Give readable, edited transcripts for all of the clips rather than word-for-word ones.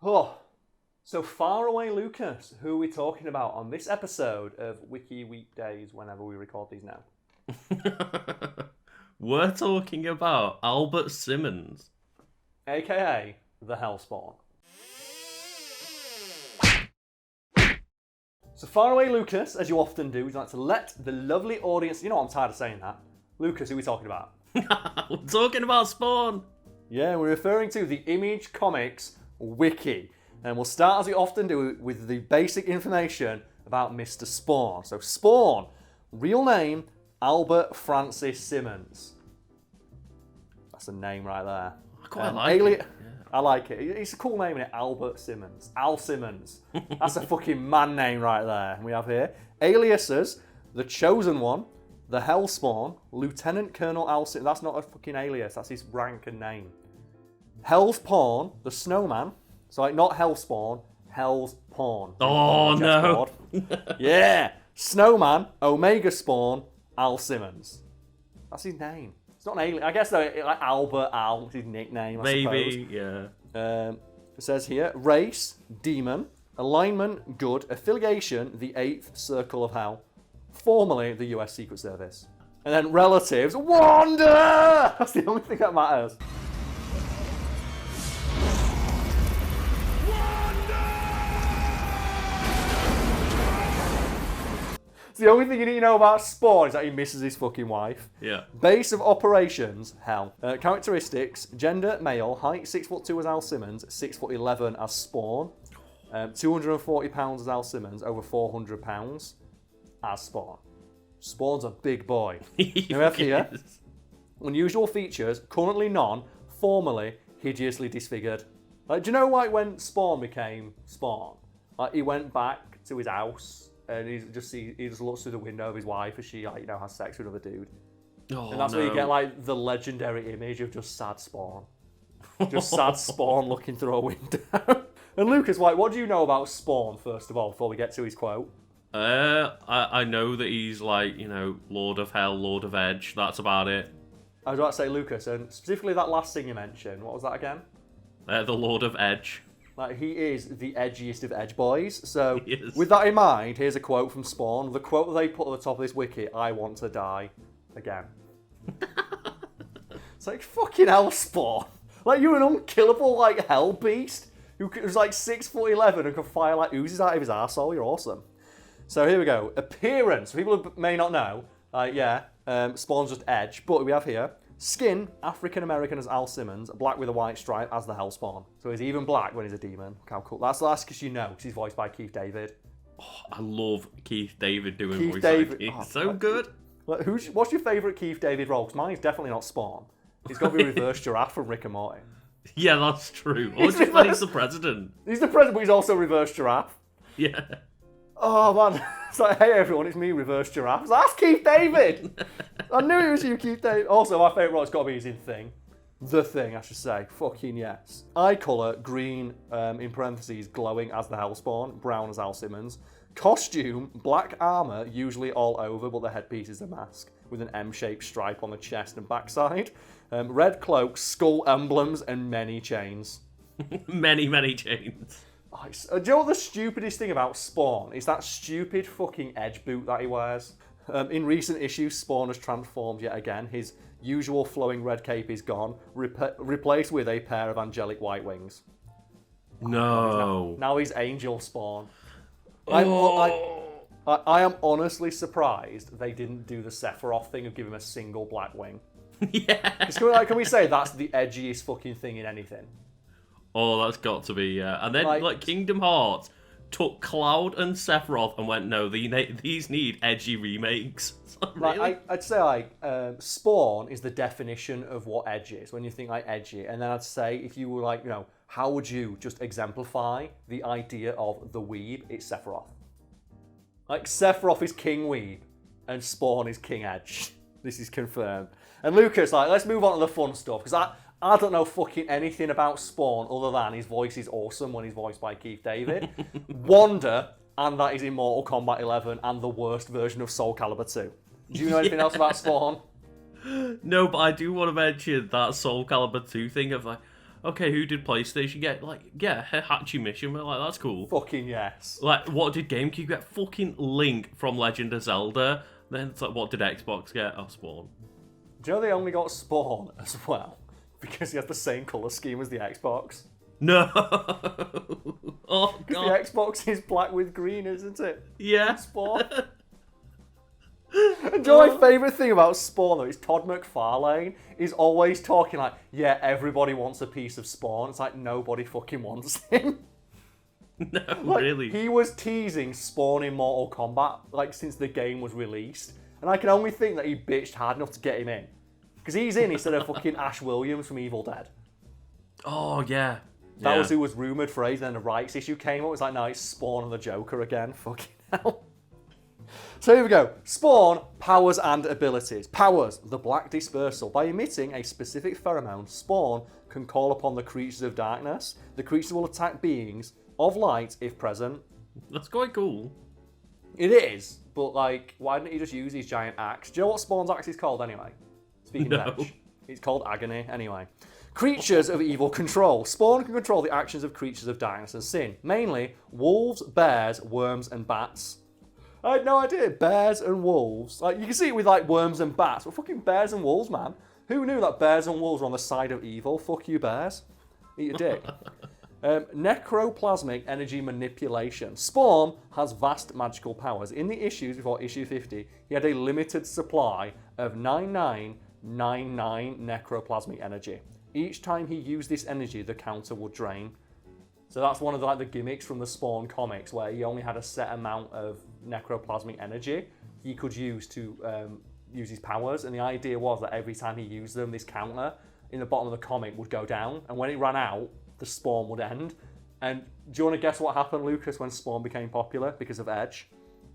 Oh, so far away, Lucas. Who are we talking about on this episode of Wiki Weekdays? Whenever we record these now, We're talking about Albert Simmons. aka the Hellspawn. So far away, Lucas, as you often do, would you like to let the lovely audience? You know, I'm tired of saying that. Lucas, who are we talking about? We're talking about Spawn. Yeah, we're referring to the Image Comics Wiki. And we'll start, as we often do, with the basic information about Mr. Spawn. So Spawn, real name, Albert Francis Simmons. That's a name right there. I quite like it. Yeah. I like it. It's a cool name, isn't it? Albert Simmons. Al Simmons. That's a fucking man name right there. And we have here aliases, The Chosen One, The Hellspawn, Lieutenant Colonel Al Simmons. That's not a fucking alias. That's his rank and name. Hell's Pawn, The Snowman. So like not Hellspawn, Hell's Pawn. Oh no. Yeah. Snowman, Omega Spawn, Al Simmons. That's his name. It's not an alien. I guess though, like Albert Al, it's his nickname, I suppose. Maybe, yeah. It says here, race, demon, alignment, good, affiliation, the 8th Circle of Hell, formerly the US Secret Service. And then relatives, Wanda! That's the only thing that matters. The only thing you need to know about Spawn is that he misses his fucking wife. Yeah. Base of operations, hell. Characteristics, gender, male, height 6'2" as Al Simmons, 6'11" as Spawn, 240 pounds as Al Simmons, over 400 pounds as Spawn. Spawn's a big boy. Now we have here, unusual features, currently none, formerly hideously disfigured. Like, do you know like when Spawn became Spawn? Like he went back to his house. And he just looks through the window of his wife as she, like, you know, has sex with another dude. Oh, and that's where you get, like, the legendary image of just sad Spawn. Just sad Spawn looking through a window. And Lucas, like, what do you know about Spawn, first of all, before we get to his quote? I know that he's, like, you know, Lord of Hell, Lord of Edge. That's about it. I was about to say, Lucas, and specifically that last thing you mentioned, what was that again? The Lord of Edge. Like, he is the edgiest of edge boys. So, with that in mind, here's a quote from Spawn. The quote that they put at the top of this wiki, I want to die again. It's like, fucking hell, Spawn. Like, you're an unkillable, like, hell beast who was, like, 6'11" and could fire, like, oozes out of his arsehole. You're awesome. So, here we go. Appearance. People who may not know, Spawn's just edge. But we have here, skin, African-American as Al Simmons, black with a white stripe as the Hellspawn. So he's even black when he's a demon. How cool. That's because you know, because he's voiced by Keith David. Oh, I love Keith David doing Keith voice David. acting. So good. Like, what's your favourite Keith David role? Because mine's definitely not Spawn. He's got to be Reverse Giraffe from Rick and Morty. Yeah, that's true. Or just when he's the president. He's the president, but he's also Reverse Giraffe. Yeah. Oh, man. It's like, hey, everyone, it's me, Reverse Giraffe. It's like, that's Keith David! I knew it was you, Keith David. Also, my favourite role's got to be his in Thing. The Thing, I should say. Fucking yes. Eye colour, green, in parentheses, glowing as the Hellspawn, brown as Al Simmons. Costume, black armour, usually all over, but the headpiece is a mask, with an M-shaped stripe on the chest and backside. Red cloak, skull emblems, and many chains. many chains. Do you know what the stupidest thing about Spawn is? That stupid fucking edge boot that he wears. In recent issues, Spawn has transformed yet again. His usual flowing red cape is gone, replaced with a pair of angelic white wings. No. Now he's Angel Spawn. Oh. I am honestly surprised they didn't do the Sephiroth thing of give him a single black wing. Yeah. Can we say that's the edgiest fucking thing in anything? Oh, that's got to be, yeah. And then, like Kingdom Hearts took Cloud and Sephiroth and went, no, these need edgy remakes. Really? Like, I'd say, Spawn is the definition of what edge is, when you think, like, edgy. And then I'd say, if you were, like, you know, how would you just exemplify the idea of the weeb? It's Sephiroth. Like, Sephiroth is King Weeb, and Spawn is King Edge. This is confirmed. And Lucas, like, let's move on to the fun stuff, because I don't know fucking anything about Spawn other than his voice is awesome when he's voiced by Keith David. Wanda, and that is in Mortal Kombat 11 and the worst version of Soul Calibur 2. Do you know anything else about Spawn? No, but I do want to mention that Soul Calibur 2 thing of like, okay, who did PlayStation get? Like, yeah, Heihachi Mission. We're like, that's cool. Fucking yes. Like, what did GameCube get? Fucking Link from Legend of Zelda. Then it's like, what did Xbox get? Oh, Spawn. Do you know they only got Spawn as well? Because he has the same colour scheme as the Xbox. No. Oh, God. Because the Xbox is black with green, isn't it? Yeah. Spawn. And do you know my favourite thing about Spawn, though, is Todd McFarlane is always talking like, yeah, everybody wants a piece of Spawn. It's like, nobody fucking wants him. No, Like, really. he was teasing Spawn in Mortal Kombat, like, since the game was released. And I can only think that he bitched hard enough to get him in. Because he's in instead of fucking Ash Williams from Evil Dead. Oh, yeah. That was who was rumoured for ages, and then the rights issue came up. It was like, no, it's Spawn and the Joker again. Fucking hell. So here we go. Spawn, powers and abilities. Powers, the black dispersal. By emitting a specific pheromone, Spawn can call upon the creatures of darkness. The creature will attack beings of light if present. That's quite cool. It is, but like, why didn't he just use his giant axe? Do you know what Spawn's axe is called anyway? Speaking of edge, it's called Agony anyway. Creatures of evil control. Spawn can control the actions of creatures of darkness and sin. Mainly, wolves, bears, worms, and bats. I had no idea. Bears and wolves. Like, you can see it with like worms and bats, but fucking bears and wolves, man. Who knew that bears and wolves were on the side of evil? Fuck you, bears. Eat a dick. Necroplasmic energy manipulation. Spawn has vast magical powers. In the issues before issue 50, he had a limited supply of 9999 necroplasmic energy. Each time he used this energy, the counter would drain. So that's one of the gimmicks from the Spawn comics, where he only had a set amount of necroplasmic energy he could use to use his powers. And the idea was that every time he used them, this counter in the bottom of the comic would go down. And when it ran out, the Spawn would end. And do you want to guess what happened, Lucas, when Spawn became popular because of Edge?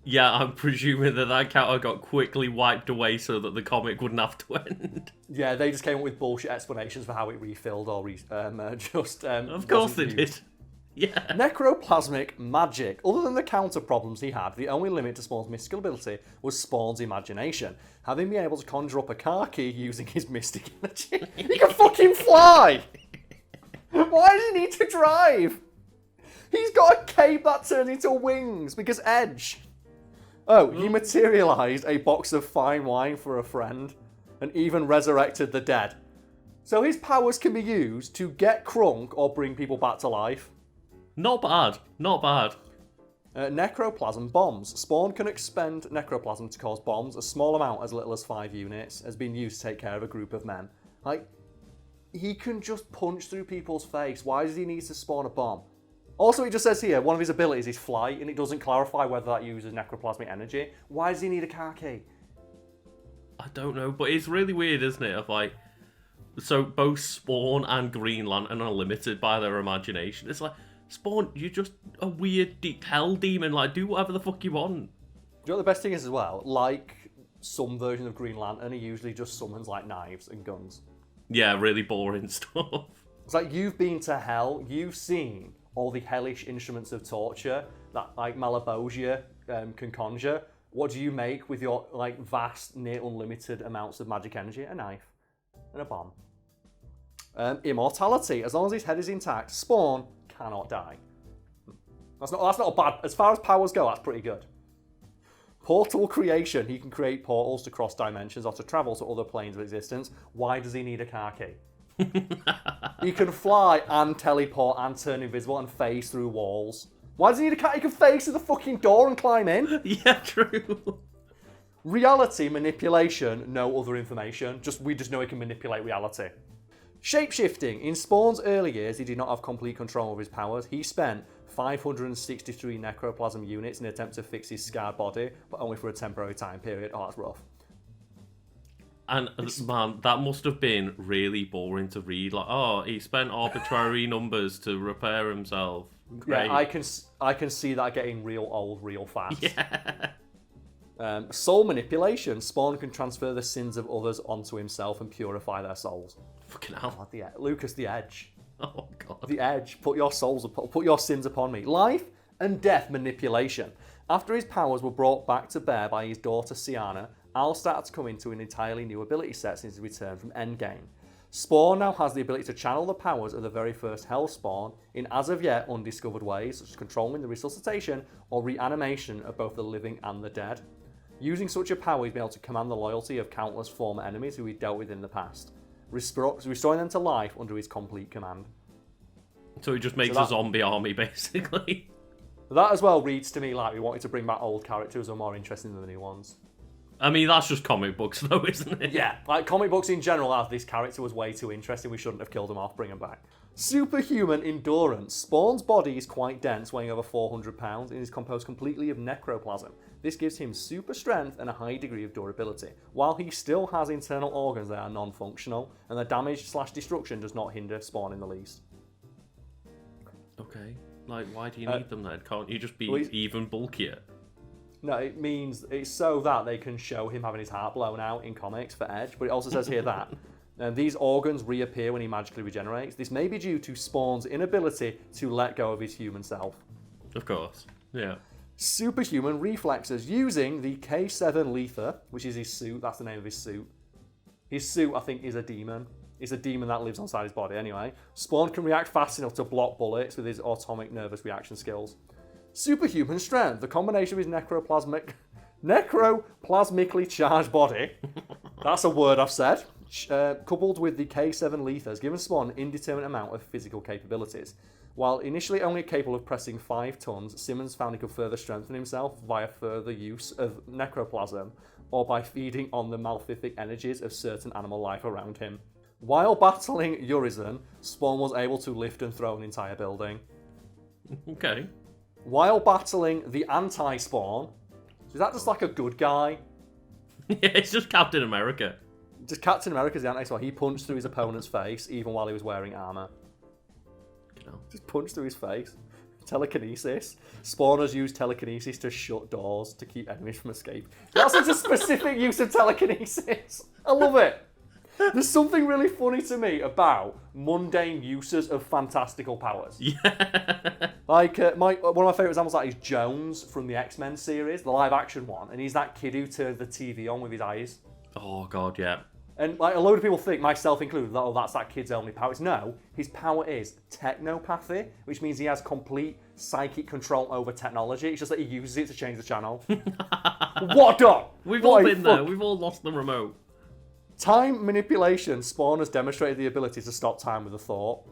Yeah, I'm presuming that counter got quickly wiped away so that the comic wouldn't have to end. Yeah, they just came up with bullshit explanations for how it refilled or of course they did. Yeah. Necroplasmic magic. Other than the counter problems he had, the only limit to Spawn's mystical ability was Spawn's imagination. Having been able to conjure up a car key using his mystic energy. He can fucking fly! Why does he need to drive? He's got a cape that turns into wings because Edge. Oh, he materialised a box of fine wine for a friend and even resurrected the dead. So his powers can be used to get crunk or bring people back to life. Not bad. Not bad. Necroplasm bombs. Spawn can expend necroplasm to cause bombs. A small amount, as little as 5 units, has been used to take care of a group of men. Like, he can just punch through people's face. Why does he need to spawn a bomb? Also, it just says here, one of his abilities is flight, and it doesn't clarify whether that uses necroplasmic energy. Why does he need a car key? I don't know, but it's really weird, isn't it? Of like, so both Spawn and Green Lantern are limited by their imagination. It's like, Spawn, you're just a weird hell demon. Like, do whatever the fuck you want. Do you know what the best thing is as well? Like some version of Green Lantern, he usually just summons like knives and guns. Yeah, really boring stuff. It's like, you've been to hell, you've seen all the hellish instruments of torture that like Malebolgia can conjure. What do you make with your like vast, near unlimited amounts of magic energy? A knife and a bomb. Immortality. As long as his head is intact, Spawn cannot die. That's not bad. As far as powers go, that's pretty good. Portal creation. He can create portals to cross dimensions or to travel to other planes of existence. Why does he need a car key? He can fly and teleport and turn invisible and phase through walls. Why does he need a car? He can phase through the fucking door and climb in. Yeah, true. Reality manipulation. No other information. We just know he can manipulate reality. Shapeshifting. In Spawn's early years, he did not have complete control of his powers. He spent 563 necroplasm units in an attempt to fix his scarred body, but only for a temporary time period. Oh, that's rough. And man, that must have been really boring to read. Like, oh, he spent arbitrary numbers to repair himself. Great. Yeah, I can see that getting real old real fast. Yeah. Soul manipulation. Spawn can transfer the sins of others onto himself and purify their souls. Fucking hell. Lucas, the Edge. Oh god. The Edge. Put your sins upon me. Life and death manipulation. After his powers were brought back to bear by his daughter Sienna, Al started to come into an entirely new ability set since his return from Endgame. Spawn now has the ability to channel the powers of the very first Hellspawn in as of yet undiscovered ways, such as controlling the resuscitation or reanimation of both the living and the dead. Using such a power, he'd be able to command the loyalty of countless former enemies who he'd dealt with in the past, restoring them to life under his complete command. So he just makes a zombie army, basically. That as well reads to me like we wanted to bring back old characters who are more interesting than the new ones. I mean, that's just comic books, though, isn't it? Yeah, like comic books in general, as this character was way too interesting, we shouldn't have killed him off, bring him back. Superhuman endurance. Spawn's body is quite dense, weighing over 400 pounds, and is composed completely of necroplasm. This gives him super strength and a high degree of durability, while he still has internal organs that are non-functional, and the damage/destruction does not hinder Spawn in the least. Okay. Like, why do you need them then? Can't you just be even bulkier? No, it means it's so that they can show him having his heart blown out in comics for Edge, but it also says here that these organs reappear when he magically regenerates. This may be due to Spawn's inability to let go of his human self. Of course, yeah. Superhuman reflexes using the K7 Lether, which is his suit. That's the name of his suit. His suit, I think, is a demon. It's a demon that lives inside his body anyway. Spawn can react fast enough to block bullets with his autonomic nervous reaction skills. Superhuman strength. The combination of his necroplasmically charged body, that's a word I've said, coupled with the K7 Lether has given Spawn an indeterminate amount of physical capabilities. While initially only capable of pressing 5 tons, Simmons found he could further strengthen himself via further use of necroplasm or by feeding on the malefic energies of certain animal life around him. While battling Urizen, Spawn was able to lift and throw an entire building. Okay. While battling the anti-Spawn, is that just like a good guy? Yeah, it's just Captain America. Just Captain America's the anti-Spawn. He punched through his opponent's face even while he was wearing armour. Just punched through his face. Telekinesis. Spawners use telekinesis to shut doors to keep enemies from escape. That's such a specific use of telekinesis. I love it. There's something really funny to me about mundane uses of fantastical powers. Yeah. Like, one of my favourite examples of that is Jones from the X-Men series, the live-action one, and he's that kid who turned the TV on with his eyes. Oh, God, yeah. And like a load of people think, myself included, that, oh, that's that kid's only power. No, his power is technopathy, which means he has complete psychic control over technology. It's just that he uses it to change the channel. What up? We've all been there. We've all lost the remote. Time manipulation. Spawn has demonstrated the ability to stop time with a thought.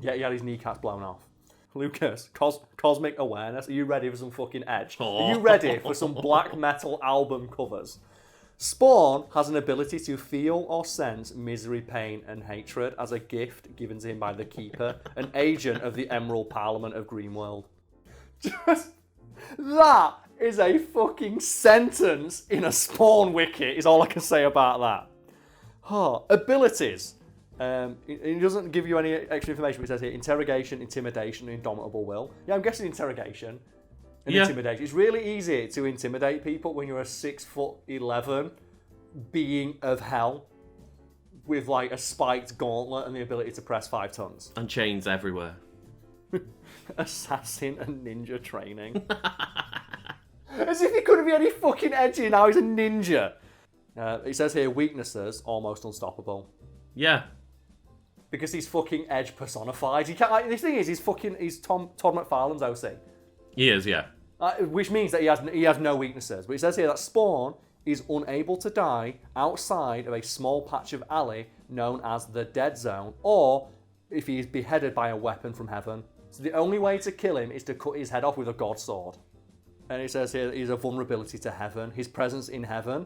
Yet he had his kneecaps blown off. Lucas, cosmic awareness. Are you ready for some fucking Edge? Are you ready for some black metal album covers? Spawn has an ability to feel or sense misery, pain, and hatred as a gift given to him by the Keeper, an agent of the Emerald Parliament of Greenworld. Just that is a fucking sentence in a Spawn wiki, is all I can say about that. Abilities. It doesn't give you any extra information, but it says here interrogation, intimidation, and indomitable will. Yeah, I'm guessing interrogation. Intimidation. It's really easy to intimidate people when you're a 6'11" being of hell with like a spiked gauntlet and the ability to press 5 tons. And chains everywhere. Assassin and ninja training. As if he couldn't be any fucking edgy, now he's a ninja. It says here weaknesses, almost unstoppable. Yeah. Because he's fucking Edge personified. He can't, like, the thing is, he's Todd McFarlane's OC. He is, yeah. Which means that he has no weaknesses. But it says here that Spawn is unable to die outside of a small patch of alley known as the Dead Zone, or if he is beheaded by a weapon from heaven. So the only way to kill him is to cut his head off with a god sword. And it says here that he's a vulnerability to heaven. His presence in heaven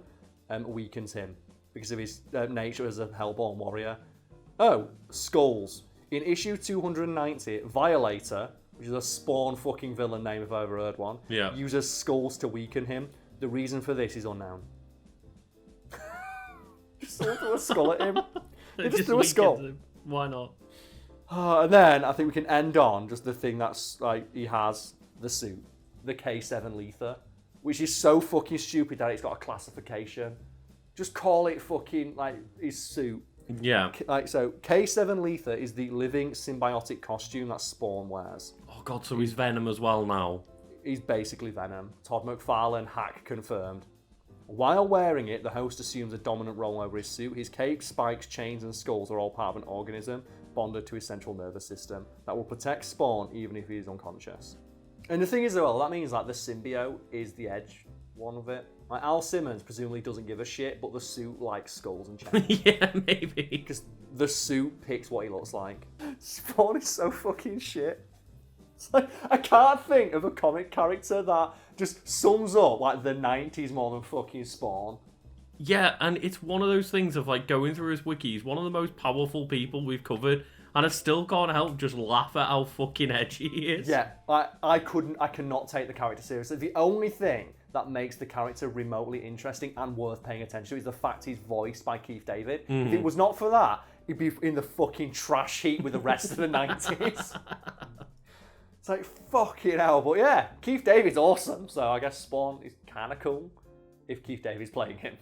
weakens him because of his nature as a Hellborn warrior. Oh, skulls. In issue 290, Violator, which is a Spawn fucking villain name if I ever heard one, uses skulls to weaken him. The reason for this is unknown. Just someone threw a skull at him. They just threw a skull. Him. Why not? And then I think we can end on just the thing that's like he has the suit, the K7 Lether, which is so fucking stupid that it's got a classification. Just call it fucking like his suit. Yeah. Like so, K7 Lether is the living symbiotic costume that Spawn wears. Oh god, so he's Venom as well now. He's basically Venom. Todd McFarlane hack confirmed. While wearing it, the host assumes a dominant role over his suit. His cape, spikes, chains, and skulls are all part of an organism bonded to his central nervous system that will protect Spawn even if he is unconscious. And the thing is, well, that means like the symbiote is the edge one of it. Like Al Simmons presumably doesn't give a shit, but the suit likes skulls and chains. Yeah, maybe. Because the suit picks what he looks like. Spawn is so fucking shit. It's like, I can't think of a comic character that just sums up like the 90s more than fucking Spawn. Yeah, and it's one of those things of like going through his wiki. He's one of the most powerful people we've covered, and I still can't help just laugh at how fucking edgy he is. Yeah, I cannot take the character seriously. The only thing that makes the character remotely interesting and worth paying attention to is the fact he's voiced by Keith David. If it was not for that, he'd be in the fucking trash heap with the rest of the 90s. It's like, fucking hell. But yeah, Keith David's awesome, so I guess Spawn is kind of cool if Keith David's playing him.